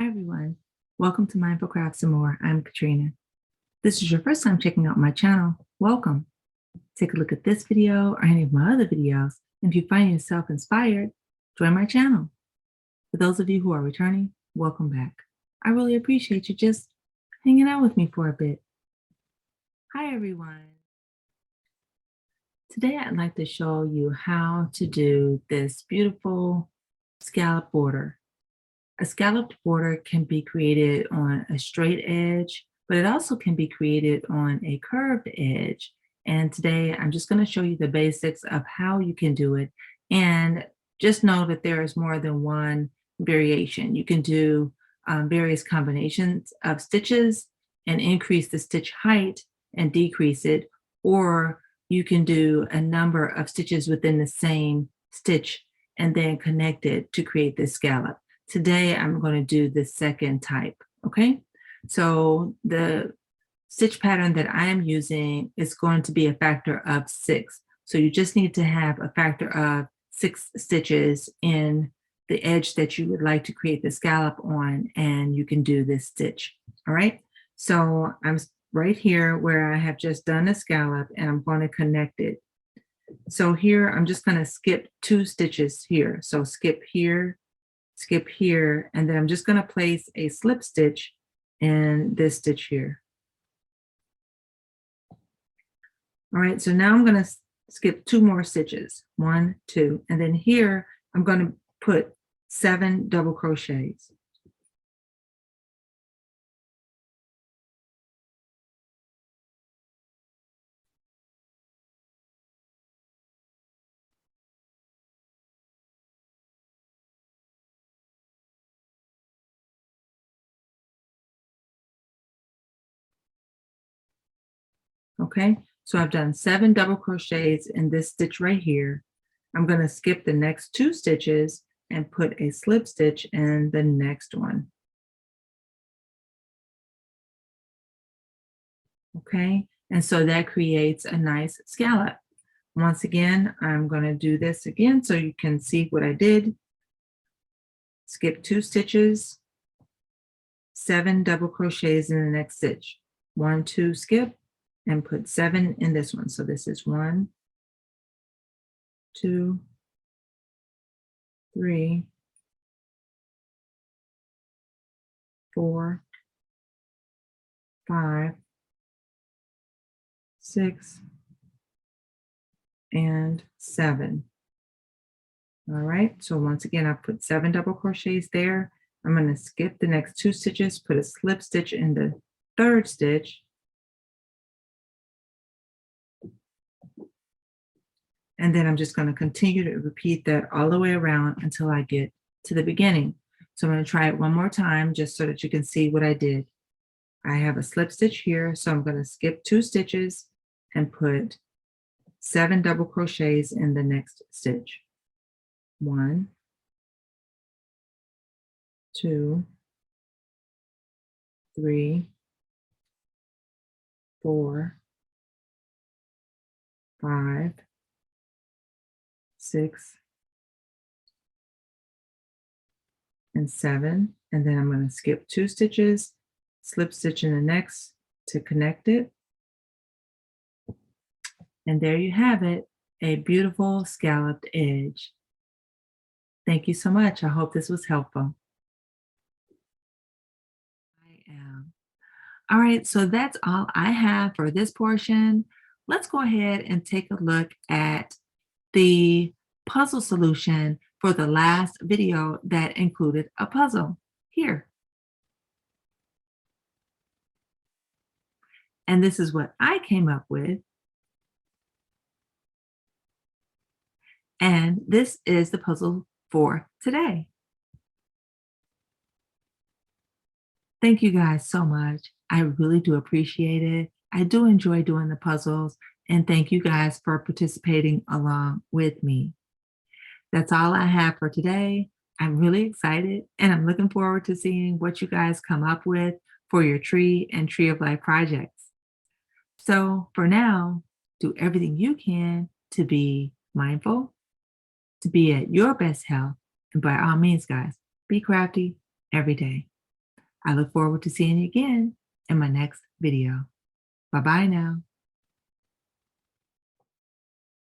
Hi everyone, welcome to Mindful Crafts and More. I'm Katrina. If this is your first time checking out my channel, welcome. Take a look at this video or any of my other videos, and if you find yourself inspired, join my channel. For those of you who are returning, welcome back. I really appreciate you just hanging out with me for a bit. Hi everyone. Today I'd like to show you how to do this beautiful scallop border. A scalloped border can be created on a straight edge, but it also can be created on a curved edge. And today I'm just going to show you the basics of how you can do it. And just know that there is more than one variation. You can do various combinations of stitches and increase the stitch height and decrease it, or you can do a number of stitches within the same stitch and then connect it to create this scallop. Today, I'm going to do the second type, okay? So the stitch pattern that I am using is going to be a factor of 6. So you just need to have a factor of 6 stitches in the edge that you would like to create the scallop on, and you can do this stitch, all right? So I'm right here where I have just done a scallop, and I'm going to connect it. So here, I'm just going to skip 2 stitches here. So skip here, and then I'm just going to place a slip stitch in this stitch here. All right, so now I'm going to skip 2 more stitches, 1, 2, and then here I'm going to put 7 double crochets. Okay, so I've done 7 double crochets in this stitch right here. I'm going to skip the next 2 stitches and put a slip stitch in the next one. Okay, and so that creates a nice scallop. Once again, I'm going to do this again so you can see what I did. Skip 2 stitches, 7 double crochets in the next stitch. 1, 2, skip, and put 7 in this one. So this is 1, 2, 3, 4, 5, 6, and 7. All right, so once again, I put 7 double crochets there. I'm going to skip the next 2 stitches, put a slip stitch in the third stitch, and then I'm just going to continue to repeat that all the way around until I get to the beginning. So I'm going to try it one more time just so that you can see what I did. I have a slip stitch here, so I'm going to skip 2 stitches and put 7 double crochets in the next stitch. 1, 2, 3, 4, 5, 6, and 7. And then I'm going to skip 2 stitches, slip stitch in the next to connect it. And there you have it, a beautiful scalloped edge. Thank you so much. I hope this was helpful. I am. All right, so that's all I have for this portion. Let's go ahead and take a look at the puzzle solution for the last video that included a puzzle here. And this is what I came up with. And this is the puzzle for today. Thank you guys so much. I really do appreciate it. I do enjoy doing the puzzles, and thank you guys for participating along with me. That's all I have for today. I'm really excited, and I'm looking forward to seeing what you guys come up with for your tree and tree of life projects. So for now, do everything you can to be mindful, to be at your best health, and by all means, guys, be crafty every day. I look forward to seeing you again in my next video. Bye-bye now.